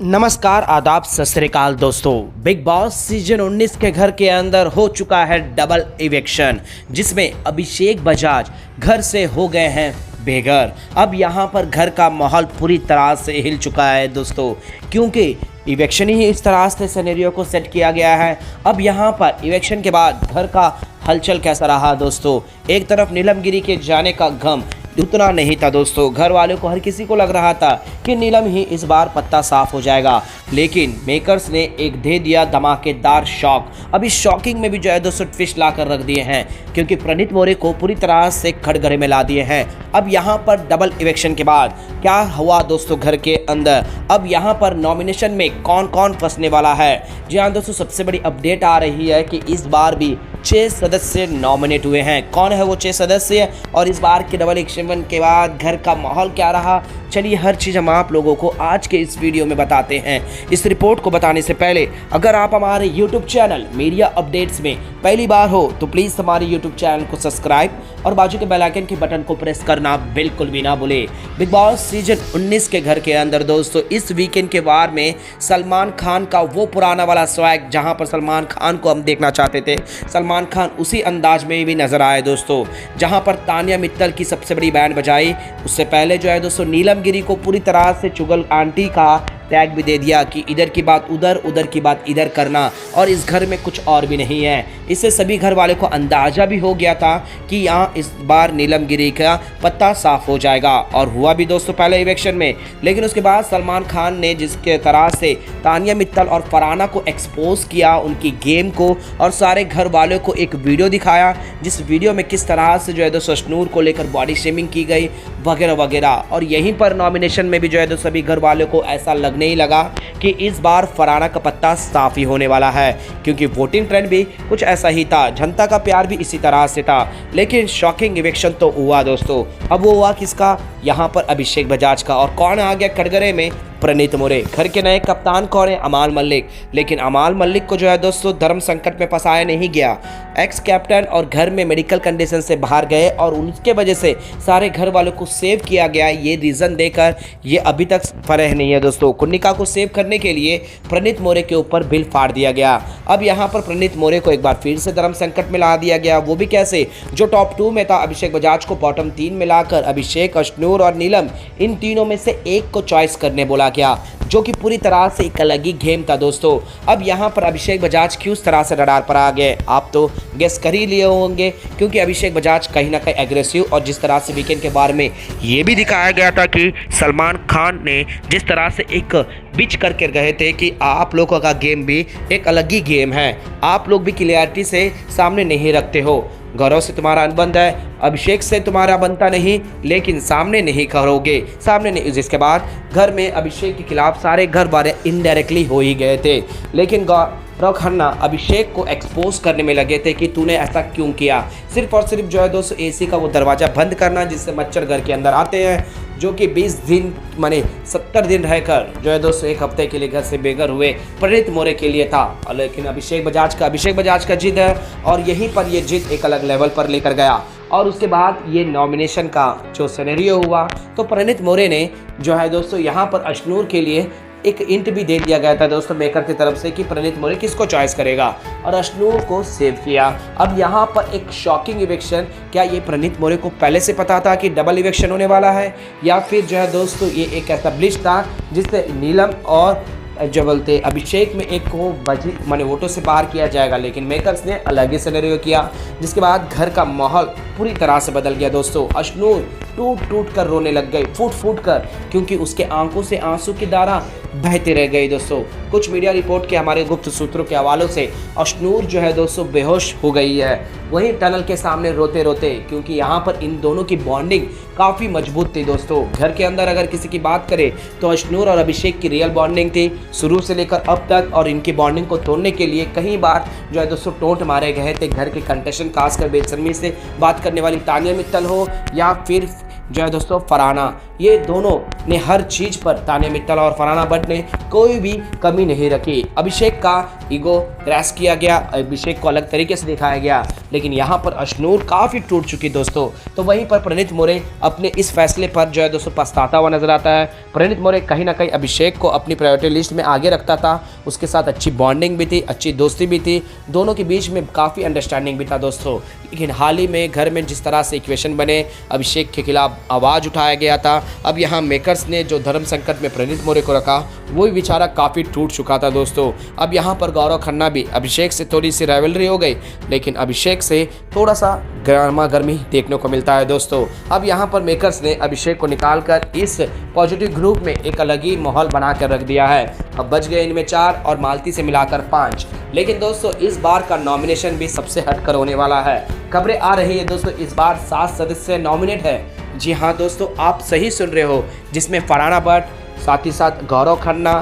नमस्कार, आदाब, सत श्री अकाल दोस्तों। बिग बॉस सीजन 19 के घर के अंदर हो चुका है डबल इवेक्शन, जिसमें अभिषेक बजाज घर से हो गए हैं बेघर। अब यहाँ पर घर का माहौल पूरी तरह से हिल चुका है दोस्तों, क्योंकि इवेक्शन ही इस तरह से सिनेरियो को सेट किया गया है। अब यहाँ पर इवेक्शन के बाद घर का हलचल कैसा रहा दोस्तों। एक तरफ नीलम गिरी के जाने का गम उतना नहीं था दोस्तों, घर वालों को हर किसी को लग रहा था कि नीलम ही इस बार पत्ता साफ हो जाएगा, लेकिन मेकर्स ने एक दे दिया धमाकेदार शॉक। अब इस शॉकिंग में भी जो है दोस्तों ट्विस्ट ला कर रख दिए हैं, क्योंकि प्रणीत मोरे को पूरी तरह से खड़गड़े में ला दिए हैं। अब यहाँ पर डबल इवेक्शन के बाद क्या हुआ दोस्तों घर के अंदर, अब यहाँ पर नॉमिनेशन में कौन कौन फंसने वाला है। जी हाँ दोस्तों, सबसे बड़ी अपडेट आ रही है कि इस बार भी 6 सदस्य नॉमिनेट हुए हैं। कौन है वो 6 सदस्य और इस बार के डबल इलेक्शन के बाद घर का माहौल क्या रहा, चलिए हर चीज़ हम आप लोगों को आज के इस वीडियो में बताते हैं। इस रिपोर्ट को बताने से पहले अगर आप हमारे YouTube चैनल मीडिया अपडेट्स में पहली बार हो तो प्लीज़ हमारे YouTube चैनल को सब्सक्राइब और बाजू के बेल आइकन के बटन को प्रेस करना बिल्कुल भी ना भूले। बिग बॉस सीजन 19 के घर के अंदर दोस्तों इस वीकेंड के वार में सलमान खान का वो पुराना वाला स्वैग, जहां पर सलमान खान को हम देखना चाहते थे, सलमान खान उसी अंदाज में भी नजर आए दोस्तों, जहां पर तानिया मित्तल की सबसे बड़ी बैंड बजाई। उससे पहले जो है दोस्तों नीलम गिरी को पूरी तरह से चुगल आंटी का टैग भी दे दिया कि इधर की बात उधर, उधर की बात इधर करना, और इस घर में कुछ और भी नहीं है। इससे सभी घर वाले को अंदाजा भी हो गया था कि यहाँ इस बार नीलम गिरी का पत्ता साफ हो जाएगा, और हुआ भी दोस्तों पहले इवेक्शन में। लेकिन उसके बाद सलमान खान ने जिसके तरह से तानिया मित्तल और फरहाना को एक्सपोज किया, उनकी गेम को, और सारे घर वालों को एक वीडियो दिखाया, जिस वीडियो में किस तरह से जो है दोस्तों अश्नूर को लेकर बॉडी शेमिंग की गई वगैरह वगैरह। और यहीं पर नॉमिनेशन में भी जो है दोस्तों सभी घर वालों को ऐसा नहीं लगा कि इस बार फरहाना का पत्ता साफ ही होने वाला है, क्योंकि वोटिंग ट्रेंड भी कुछ ऐसा ही था, जनता का प्यार भी इसी तरह से था। लेकिन शॉकिंग इवेक्शन तो हुआ दोस्तों। अब वो हुआ किसका, यहाँ पर अभिषेक बजाज का, और कौन आ गया कटघरे में, प्रणीत मोरे। घर के नए कप्तान कौन है, अमाल मलिक। लेकिन अमाल मलिक को जो है दोस्तों धर्म संकट में फंसाया नहीं गया। एक्स कैप्टन और घर में मेडिकल कंडीशन से बाहर गए और उनके वजह से सारे घर वालों को सेव किया गया, ये रीज़न देकर ये अभी तक फरह नहीं है दोस्तों। कुन्निका को सेव करने के लिए प्रणीत मोरे के ऊपर बिल फाड़ दिया गया। अब यहाँ पर प्रणीत मोरे को एक बार फिर से धर्म संकट में ला दिया गया, वो भी कैसे, जो टॉप 2 में था अभिषेक बजाज को बॉटम 3 में लाकर अभिषेक, अश्नूर और नीलम, इन तीनों में से एक को चॉइस करने बोला गया, जो कि पूरी तरह से एक अलग ही गेम था दोस्तों। अब यहाँ पर अभिषेक बजाज क्यों इस तरह से रडार पर आ गए, आप तो गेस कर ही लिए होंगे, क्योंकि अभिषेक बजाज कहीं ना कहीं एग्रेसिव, और जिस तरह से वीकेंड के बारे में ये भी दिखाया गया था कि सलमान खान ने जिस तरह से एक बिच करके गए थे कि आप लोगों का गेम भी एक अलग ही गेम है, आप लोग भी क्लियरिटी से सामने नहीं रखते हो, गौरव से तुम्हारा अनुबंध है, अभिषेक से तुम्हारा बनता नहीं, लेकिन सामने नहीं करोगे, सामने नहीं। जिसके बाद घर में अभिषेक के खिलाफ सारे घर वाले इनडायरेक्टली हो ही गए थे, लेकिन गौरव खन्ना अभिषेक को एक्सपोज करने में लगे थे कि तूने ऐसा क्यों किया। सिर्फ और सिर्फ जो है दोस्तों एसी का वो दरवाज़ा बंद करना, जिससे मच्छर घर के अंदर आते हैं, जो कि 20 दिन माने 70 दिन रहकर जो है दोस्तों 1 हफ्ते के लिए घर से बेघर हुए प्रणीत मोरे के लिए था। लेकिन अभिषेक बजाज का जिद है, और यहीं पर ये जिद एक अलग लेवल पर लेकर गया। और उसके बाद ये नॉमिनेशन का जो सिनेरियो हुआ, तो प्रणीत मोरे ने जो है दोस्तों यहाँ पर अश्नूर के लिए एक इंट भी दे दिया गया था दोस्तों मेकर की तरफ से कि प्रणीत मोरे किसको चॉइस करेगा, और अश्नूर को सेव किया। अब यहाँ पर एक शॉकिंग इवेक्शन, क्या ये प्रणीत मोरे को पहले से पता था कि डबल इवेक्शन होने वाला है, या फिर जो है दोस्तों ये एक ऐसा ब्लिच था जिससे नीलम और जो बोलते अभिषेक में एक को बजी माने वोटों से बाहर किया जाएगा। लेकिन मेकर्स ने अलग ही सिनेरियो किया, जिसके बाद घर का माहौल पूरी तरह से बदल गया दोस्तों। अश्नूर टूट कर रोने लग गई, फूट कर, क्योंकि उसके आंखों से आंसू की धारा बहते रह गई दोस्तों। कुछ मीडिया रिपोर्ट के हमारे गुप्त सूत्रों के हवालों से अश्नूर जो है दोस्तों बेहोश हो गई है, वहीं टनल के सामने रोते रोते, क्योंकि यहाँ पर इन दोनों की बॉन्डिंग काफ़ी मजबूत थी दोस्तों। घर के अंदर अगर किसी की बात करें तो अश्नूर और अभिषेक की रियल बॉन्डिंग थी शुरू से लेकर अब तक, और इनकी बॉन्डिंग को तोड़ने के लिए कई बार जो है दोस्तों टोंट मारे गए थे घर के कंटेस्टेंट, खासकर बेशर्मी से बात करने वाली तानिया मित्तल हो, या फिर जो है दोस्तों फरहाना, ये दोनों ने हर चीज़ पर तान्या मित्तल और फरहाना भट्ट ने कोई भी कमी नहीं रखी। अभिषेक का ईगो क्रैश किया गया, अभिषेक को अलग तरीके से दिखाया गया, लेकिन यहाँ पर अशनूर काफ़ी टूट चुकी दोस्तों। तो वहीं पर प्रणीत मोरे अपने इस फैसले पर जो है दोस्तों पछताता हुआ नजर आता है। प्रणीत मोरे कहीं ना कहीं अभिषेक को अपनी प्रायोरिटी लिस्ट में आगे रखता था, उसके साथ अच्छी बॉन्डिंग भी थी, अच्छी दोस्ती भी थी, दोनों के बीच में काफ़ी अंडरस्टैंडिंग भी था दोस्तों। लेकिन हाल ही में घर में जिस तरह से इक्वेशन बने, अभिषेक के खिलाफ आवाज़ उठाया गया था, अब यहाँ मेकर्स ने जो धर्म संकट में प्रणीत मोरे को रखा, वो बेचारा काफ़ी टूट चुका था दोस्तों। अब यहाँ पर गौरव खन्ना भी अभिषेक से थोड़ी सी राइवलरी हो गई, लेकिन अभिषेक से थोड़ा सा गर्मा गर्मी देखने को मिलता है दोस्तों। अब यहाँ पर मेकर्स ने अभिषेक को निकालकर इस पॉजिटिव ग्रुप में एक अलग ही माहौल बना कर रख दिया है। अब बच गए इनमें 4 और मालती से मिलाकर 5। लेकिन दोस्तों इस बार का नॉमिनेशन भी सबसे हटकर होने वाला है। खबरें आ रही है दोस्तों इस बार 7 सदस्य नॉमिनेट है। जी हाँ दोस्तों, आप सही सुन रहे हो, जिसमें फरहाना भट्ट, साथ ही साथ गौरव खन्ना,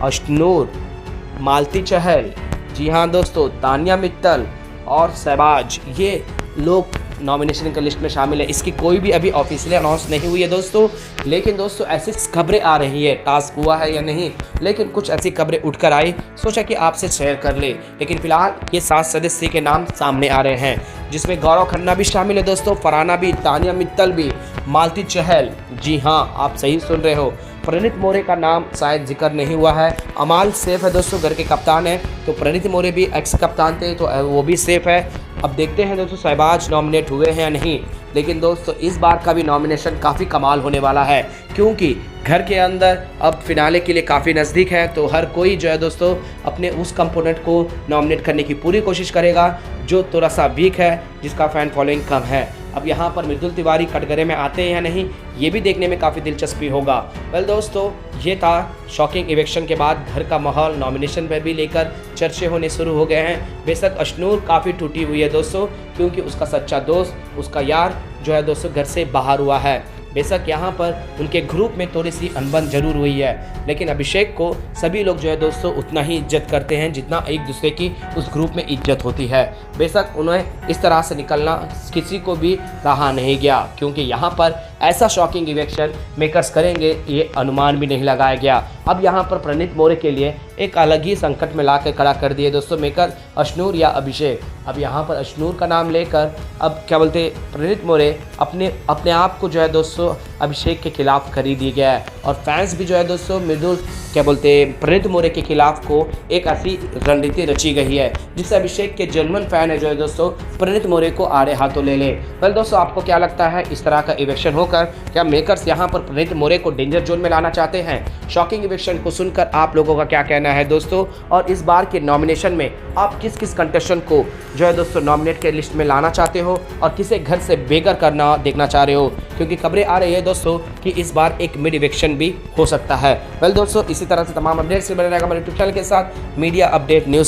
अशनूर, मालती चहल, जी हाँ दोस्तों तान्या मित्तल और शहबाज, ये लोग नॉमिनेशन की लिस्ट में शामिल है। इसकी कोई भी अभी ऑफिशियली अनाउंस नहीं हुई है दोस्तों, लेकिन दोस्तों ऐसी खबरें आ रही है, टास्क हुआ है या नहीं, लेकिन कुछ ऐसी खबरें उठकर आई, सोचा कि आपसे शेयर कर ले। लेकिन फिलहाल ये 7 सदस्य के नाम सामने आ रहे हैं, जिसमें गौरव खन्ना भी शामिल है दोस्तों, फरहाना भी, तान्या मित्तल भी, मालती चहल, जी हाँ आप सही सुन रहे हो, प्रणीत मोरे का नाम शायद जिक्र नहीं हुआ है। अमाल सेफ है दोस्तों, घर के कप्तान है, तो प्रणीत मोरे भी एक्स कप्तान थे, तो वो भी सेफ है। अब देखते हैं दोस्तों शहबाज नॉमिनेट हुए हैं या नहीं, लेकिन दोस्तों इस बार का भी नॉमिनेशन काफ़ी कमाल होने वाला है, क्योंकि घर के अंदर अब फिनाले के लिए काफ़ी नज़दीक है, तो हर कोई जो है दोस्तों अपने उस कंपोनेंट को नॉमिनेट करने की पूरी कोशिश करेगा जो थोड़ा सा वीक है, जिसका फ़ैन फॉलोइंग कम है। अब यहाँ पर मृदुल तिवारी कटघरे में आते हैं या नहीं, ये भी देखने में काफ़ी दिलचस्पी होगा। वेल दोस्तों, ये था शॉकिंग इवेक्शन के बाद घर का माहौल नॉमिनेशन पर भी लेकर चर्चे होने शुरू हो गए हैं। बेशक अशनूर काफ़ी टूटी हुई है दोस्तों, क्योंकि उसका सच्चा दोस्त, उसका यार जो है दोस्तों घर से बाहर हुआ है। बेशक यहाँ पर उनके ग्रुप में थोड़ी सी अनबन जरूर हुई है, लेकिन अभिषेक को सभी लोग जो है दोस्तों उतना ही इज्जत करते हैं जितना एक दूसरे की उस ग्रुप में इज्जत होती है। बेशक उन्हें इस तरह से निकलना किसी को भी रहा नहीं गया, क्योंकि यहाँ पर ऐसा शॉकिंग इवेक्शन मेकर्स करेंगे ये अनुमान भी नहीं लगाया गया। अब यहाँ पर प्रणीत मोरे के लिए एक अलग ही संकट में ला के खड़ा कर दिए दोस्तों मेकर, अशनूर या अभिषेक। अब यहाँ पर अशनूर का नाम लेकर अब क्या बोलते प्रणीत मोरे अपने आप को जो है दोस्तों अभिषेक के खिलाफ खरीद दिया गया है, और फैंस भी जो है दोस्तों मृदुल क्या बोलते प्रणीत मोरे के खिलाफ को एक ऐसी रणनीति रची गई है जिससे अभिषेक के जेन्युइन फैन है जो है दोस्तों प्रणीत मोरे को आड़े हाथों ले ले। वेल दोस्तों, आपको क्या लगता है इस तरह का इवेक्शन होकर क्या मेकर्स यहाँ पर प्रणीत मोरे को डेंजर जोन में लाना चाहते हैं? शॉकिंग इवेक्शन को सुनकर आप लोगों का क्या कहना है दोस्तों, और इस बार के नॉमिनेशन में आप किस किस कंटेस्टेंट को जो है दोस्तों नॉमिनेट के लिस्ट में लाना चाहते हो और किसे घर से बेघर करना देखना चाह रहे हो? क्योंकि खबरें आ रही है दोस्तों कि इस बार एक मिड इवेक्शन भी हो सकता है। वेल दोस्तों, इसी तरह से तमाम अपडेट्स से बने रहेगा हमारे यूट्यूब चैनल के साथ मीडिया अपडेट न्यूज़।